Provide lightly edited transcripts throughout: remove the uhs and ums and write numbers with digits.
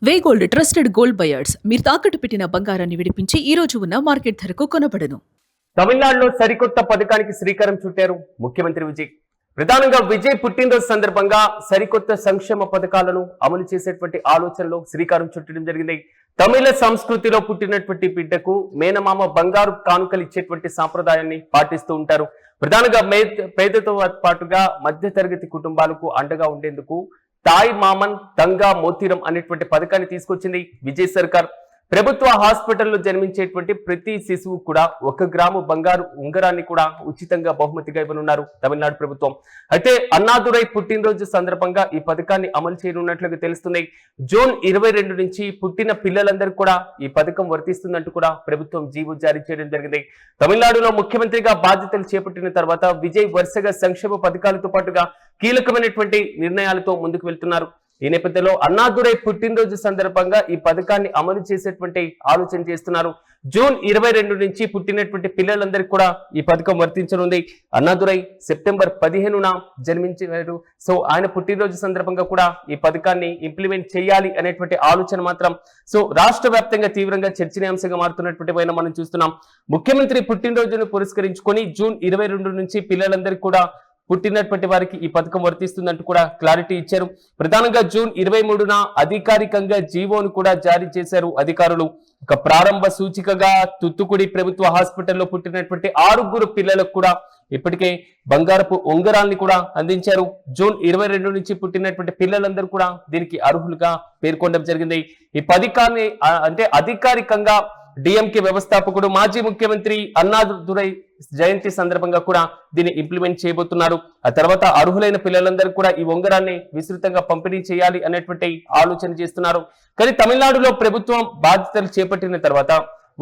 వే gold trusted gold buyers మీరు తాకట్టు పెట్టిన బంగారాన్ని విడిపించి ఈ రోజు ఉన్న మార్కెట్ ధరకు కొనబడను. తమిళనాడులో సరికొత్త పథకానికి శ్రీకారం చుట్టారు ముఖ్యమంత్రి విజయ్. ప్రధానంగా విజయ్ పుట్టినరోజు సందర్భంగా సరికొత్త సంక్షేమ పథకాలను అమలు చేసేటువంటి ఆలోచనలో శ్రీకారం చుట్టడం జరిగింది. తమిళ సంస్కృతిలో పుట్టినటువంటి బిడ్డకు మేనమామ బంగారు కానుకలు ఇచ్చేటువంటి సాంప్రదాయాన్ని పాటిస్తూ ఉంటారు. ప్రధానంగా పేదతో పాటుగా మధ్యతరగతి కుటుంబాలకు అండగా ఉండేందుకు తాయ్ మామన్ తంగా మోతిరం అనేటువంటి పథకాన్ని తీసుకొచ్చింది విజయ్ సర్కార్. ప్రభుత్వ హాస్పిటల్లో జన్మించేటువంటి ప్రతి శిశువు కూడా 1 గ్రాము బంగారు ఉంగరాన్ని కూడా ఉచితంగా బహుమతిగా ఇవ్వనున్నారు తమిళనాడు ప్రభుత్వం. అయితే అన్నాదురై పుట్టినరోజు సందర్భంగా ఈ పథకాన్ని అమలు చేయనున్నట్లుగా తెలుస్తుంది. జూన్ 22 నుంచి పుట్టిన పిల్లలందరికీ కూడా ఈ పథకం వర్తిస్తుందంటూ కూడా ప్రభుత్వం జీవో జారీ చేయడం జరిగింది. తమిళనాడులో ముఖ్యమంత్రిగా బాధ్యతలు చేపట్టిన తర్వాత విజయ్ వరుసగా సంక్షేమ పథకాలతో పాటుగా కీలకమైనటువంటి నిర్ణయాలతో ముందుకు వెళ్తున్నారు. ఈ నేపథ్యంలో అన్నాదురై పుట్టినరోజు సందర్భంగా ఈ పథకాన్ని అమలు చేసేటువంటి ఆలోచన చేస్తున్నారు. జూన్ 22 నుంచి పుట్టినటువంటి పిల్లలందరికీ కూడా ఈ పథకం వర్తించనుంది. అన్నాదురై సెప్టెంబర్ 15న జన్మించారు. సో ఆయన పుట్టినరోజు సందర్భంగా కూడా ఈ పథకాన్ని ఇంప్లిమెంట్ చేయాలి అనేటువంటి ఆలోచన మాత్రం రాష్ట్ర వ్యాప్తంగా తీవ్రంగా చర్చనీయాంశంగా మారుతున్నటువంటి పైన మనం చూస్తున్నాం. ముఖ్యమంత్రి పుట్టినరోజును పురస్కరించుకొని జూన్ 22 నుంచి పిల్లలందరికీ కూడా పుట్టినటువంటి వారికి ఈ పథకం వర్తిస్తుందంటూ కూడా క్లారిటీ ఇచ్చారు. ప్రధానంగా జూన్ 23న అధికారికంగా జీవోను కూడా జారీ చేశారు అధికారులు. ఒక ప్రారంభ సూచికగా తుత్తుకుడి ప్రభుత్వ హాస్పిటల్లో పుట్టినటువంటి 6 పిల్లలకు కూడా ఇప్పటికే బంగారపు ఉంగరాల్ని కూడా అందించారు. జూన్ 22 నుంచి పుట్టినటువంటి పిల్లలందరూ కూడా దీనికి అర్హులుగా పేర్కొనడం జరిగింది. ఈ పథకాన్ని అంటే అధికారికంగా డిఎంకే వ్యవస్థాపకుడు మాజీ ముఖ్యమంత్రి అన్నాదురై జయంతి సందర్భంగా కూడా దీన్ని ఇంప్లిమెంట్ చేయబోతున్నారు. ఆ తర్వాత అర్హులైన పిల్లలందరూ కూడా ఈ ఉంగరాన్ని విస్తృతంగా పంపిణీ చేయాలి అనేటువంటి ఆలోచన చేస్తున్నారు. కానీ తమిళనాడులో ప్రభుత్వం బాధ్యతలు చేపట్టిన తర్వాత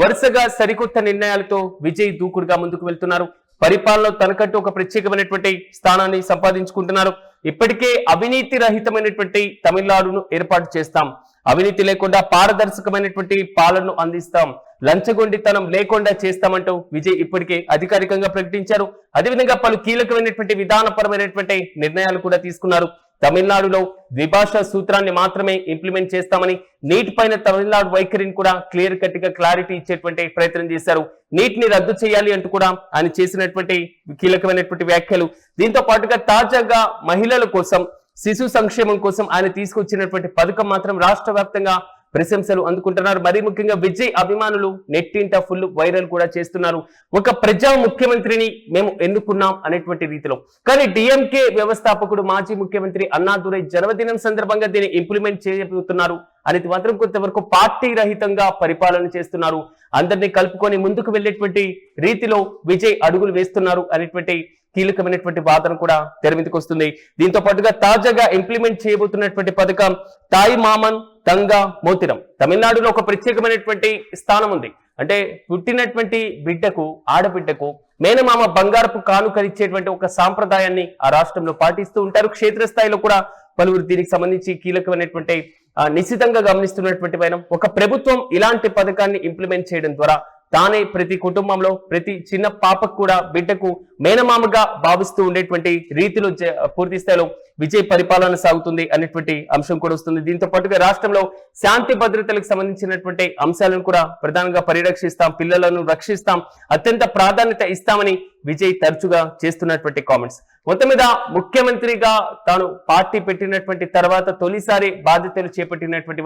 వరుసగా సరికొత్త నిర్ణయాలతో విజయ్ దూకుడుగా ముందుకు వెళ్తున్నారు. పరిపాలనలో తనకంటూ ఒక ప్రత్యేకమైనటువంటి స్థానాన్ని సంపాదించుకుంటున్నారు. ఇప్పటికే అవినీతి రహితమైనటువంటి తమిళనాడును ఏర్పాటు చేస్తాం, అవినీతి లేకుండా పారదర్శకమైనటువంటి పాలనను అందిస్తాం, లంచగొండితనం లేకుండా చేస్తామంటూ విజయ్ ఇప్పటికే అధికారికంగా ప్రకటించారు. అదేవిధంగా పలు కీలకమైనటువంటి విధానపరమైనటువంటి నిర్ణయాలు కూడా తీసుకున్నారు. తమిళనాడులో ద్విభాషా సూత్రాన్ని మాత్రమే ఇంప్లిమెంట్ చేస్తామని, నీట్ పైన తమిళనాడు వైఖరిని కూడా క్లియర్ కట్ గా క్లారిటీ ఇచ్చేటువంటి ప్రయత్నం చేశారు. నీట్ ని రద్దు చేయాలి అంటూ కూడా ఆయన చేసినటువంటి కీలకమైనటువంటి వ్యాఖ్యలు. దీంతో పాటుగా తాజాగా మహిళల కోసం, శిశు సంక్షేమం కోసం ఆయన తీసుకొచ్చినటువంటి పథకం మాత్రం రాష్ట్ర వ్యాప్తంగా ప్రశంసలు అందుకుంటున్నారు. మరీ ముఖ్యంగా విజయ్ అభిమానులు నెట్టింట ఫుల్ వైరల్ కూడా చేస్తున్నారు. ఒక ప్రజా ముఖ్యమంత్రిని మేము ఎన్నుకున్నాం అనేటువంటి రీతిలో. కానీ డిఎంకే వ్యవస్థాపకుడు మాజీ ముఖ్యమంత్రి అన్నాదురై జన్మదినం సందర్భంగా దీన్ని ఇంప్లిమెంట్ చేయబోతున్నారు అనేది మాత్రం కొంతవరకు పార్టీ రహితంగా పరిపాలన చేస్తున్నారు, అందరినీ కలుపుకొని ముందుకు వెళ్లేటువంటి రీతిలో విజయ్ అడుగులు వేస్తున్నారు అనేటువంటి కీలకమైనటువంటి వాదన కూడా తెరమిందుకు వస్తుంది. దీంతో పాటుగా తాజాగా ఇంప్లిమెంట్ చేయబోతున్నటువంటి పథకం తాయ్ మామన్ తంగా మోతిరం. తమిళనాడులో ఒక ప్రత్యేకమైనటువంటి స్థానం ఉంది. అంటే పుట్టినటువంటి బిడ్డకు, ఆడబిడ్డకు మేనమామ బంగారపు కానుకలిచ్చేటువంటి ఒక సాంప్రదాయాన్ని ఆ రాష్ట్రంలో పాటిస్తూ ఉంటారు. క్షేత్రస్థాయిలో కూడా పలువురు దీనికి సంబంధించి కీలకమైనటువంటి నిశ్చితంగా గమనిస్తున్నటువంటి పైన ఒక ప్రభుత్వం ఇలాంటి పథకాన్ని ఇంప్లిమెంట్ చేయడం ద్వారా తానే ప్రతి కుటుంబంలో ప్రతి చిన్న పాపకు కూడా బిడ్డకు మేనమామగా భావిస్తూ ఉండేటువంటి రీతిలో పూర్తి స్థాయిలో విజయ్ పరిపాలన సాగుతుంది అనేటువంటి అంశం కూడా వస్తుంది. దీంతో పాటుగా రాష్ట్రంలో శాంతి భద్రతలకు సంబంధించినటువంటి అంశాలను కూడా ప్రధానంగా పరిరక్షిస్తాం, పిల్లలను రక్షిస్తాం, అత్యంత ప్రాధాన్యత ఇస్తామని విజయ్ తరచుగా చేస్తున్నటువంటి కామెంట్స్. మొత్తం మీద ముఖ్యమంత్రిగా తాను పార్టీ పెట్టినటువంటి తర్వాత తొలిసారి బాధ్యతలు చేపట్టినటువంటి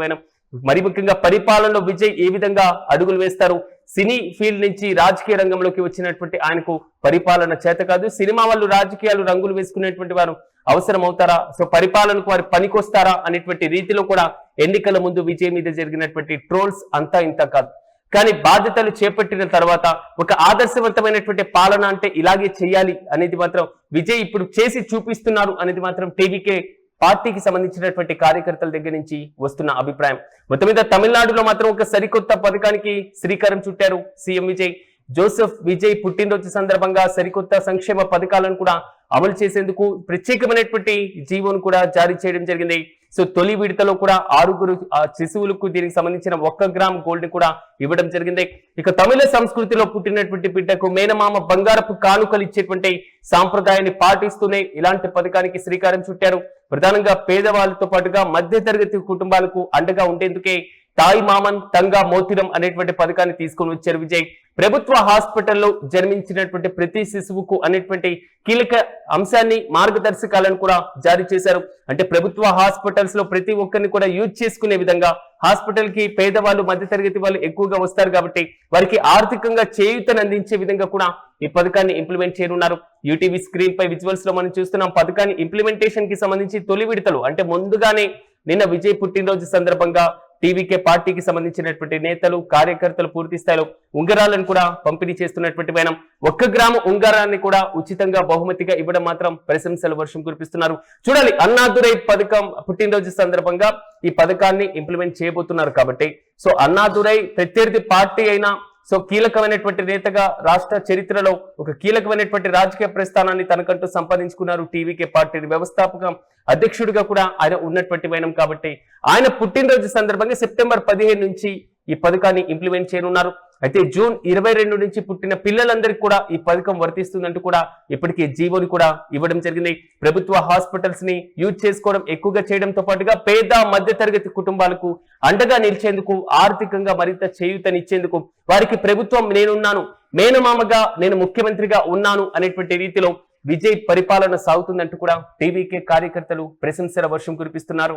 మరి ముఖ్యంగా పరిపాలనలో విజయ్ ఏ విధంగా అడుగులు వేస్తారు, సినీ ఫీల్డ్ నుంచి రాజకీయ రంగంలోకి వచ్చినటువంటి ఆయనకు పరిపాలన చేత కాదు, సినిమా వాళ్ళు రాజకీయాలు రంగులు వేసుకునేటువంటి వారు అవసరం అవుతారా, పరిపాలనకు వారు పనికొస్తారా అనేటువంటి రీతిలో కూడా ఎన్నికల ముందు విజయ్ మీద జరిగినటువంటి ట్రోల్స్ అంతా ఇంత కాదు. కానీ బాధ్యతలు చేపట్టిన తర్వాత ఒక ఆదర్శవంతమైనటువంటి పాలన అంటే ఇలాగే చేయాలి అనేది మాత్రం విజయ్ ఇప్పుడు చేసి చూపిస్తున్నారు అనేది మాత్రం టీవీకే పార్టీకి సంబంధించినటువంటి కార్యకర్తల దగ్గర నుంచి వస్తున్న అభిప్రాయం. మొత్తం మీద తమిళనాడులో మాత్రం ఒక సరికొత్త పథకానికి శ్రీకారం చుట్టారు సీఎం విజయ్. జోసెఫ్ విజయ్ పుట్టినరోజు సందర్భంగా సరికొత్త సంక్షేమ పథకాలను కూడా అమలు చేసేందుకు ప్రత్యేకమైనటువంటి జీవోను కూడా జారీ చేయడం జరిగింది. సో తొలి విడతలో కూడా 6 శిశువులకు దీనికి సంబంధించిన 1 గ్రామ్ గోల్డ్ ని కూడా ఇవ్వడం జరిగింది. ఇక తమిళ సంస్కృతిలో పుట్టినటువంటి బిడ్డకు మేనమామ బంగారపు కానుకలు ఇచ్చేటువంటి సాంప్రదాయాన్ని పాటిస్తూనే ఇలాంటి పథకానికి శ్రీకారం చుట్టారు. ప్రధానంగా పేదవాళ్ళతో పాటుగా మధ్యతరగతి కుటుంబాలకు అండగా ఉండేందుకే తాయి మామన్ తంగా మోతిరం అనేటువంటి పథకాన్ని తీసుకొని వచ్చారు విజయ్. ప్రభుత్వ హాస్పిటల్లో జన్మించినటువంటి ప్రతి శిశువుకు అనేటువంటి కీలక అంశాన్ని మార్గదర్శకాలను కూడా జారీ చేశారు. అంటే ప్రభుత్వ హాస్పిటల్స్ లో ప్రతి ఒక్కరిని కూడా యూజ్ చేసుకునే విధంగా హాస్పిటల్ కి పేదవాళ్ళు మధ్యతరగతి వాళ్ళు ఎక్కువగా వస్తారు కాబట్టి వారికి ఆర్థికంగా చేయూతను అందించే విధంగా కూడా ఈ పథకాన్ని ఇంప్లిమెంట్ చేయనున్నారు. యూటీవీ స్క్రీన్ పై విజువల్స్ లో మనం చూస్తున్నాం. పథకాన్ని ఇంప్లిమెంటేషన్ కి సంబంధించి తొలి విడతలు అంటే ముందుగానే నిన్న విజయ్ పుట్టినరోజు సందర్భంగా టీవీకే పార్టీకి సంబంధించినటువంటి నేతలు కార్యకర్తలు పూర్తి స్థాయిలో ఉంగరాలను కూడా పంపిణీ చేస్తున్నటువంటి వైనం 1 గ్రాము ఉంగరాన్ని కూడా ఉచితంగా బహుమతిగా ఇవ్వడం మాత్రం ప్రశంసల వర్షం కురిపిస్తున్నారు. చూడాలి, అన్నాదురై పథకం పుట్టినరోజు సందర్భంగా ఈ పథకాన్ని ఇంప్లిమెంట్ చేయబోతున్నారు కాబట్టి సో అన్నాదురై ప్రత్యర్థి పార్టీ అయినా సో కీలకమైనటువంటి నేతగా రాష్ట్ర చరిత్రలో ఒక కీలకమైనటువంటి రాజకీయ ప్రస్థానాన్ని తనకంటూ సంపాదించుకున్నారు. టీవీకే పార్టీ వ్యవస్థాపక అధ్యక్షుడిగా కూడా ఆయన ఉన్నటువంటి వైనం కాబట్టి ఆయన పుట్టినరోజు సందర్భంగా సెప్టెంబర్ 15 నుంచి ఈ పథకాన్ని ఇంప్లిమెంట్ చేయనున్నారు. అయితే జూన్ 22 నుంచి పుట్టిన పిల్లలందరికీ కూడా ఈ పథకం వర్తిస్తుందంటూ కూడా ఇప్పటికీ జీవోని కూడా ఇవ్వడం జరిగింది. ప్రభుత్వ హాస్పిటల్స్ ని యూజ్ చేసుకోవడం ఎక్కువగా చేయడంతో పాటుగా పేద మధ్యతరగతి కుటుంబాలకు అండగా నిలిచేందుకు ఆర్థికంగా మరింత చేయూతనిచ్చేందుకు వారికి ప్రభుత్వం నేనున్నాను, మేనమామగా నేను ముఖ్యమంత్రిగా ఉన్నాను అనేటువంటి రీతిలో విజయ్ పరిపాలన సాగుతుందంటూ కూడా టీవీకే కార్యకర్తలు ప్రశంసల వర్షం కురిపిస్తున్నారు.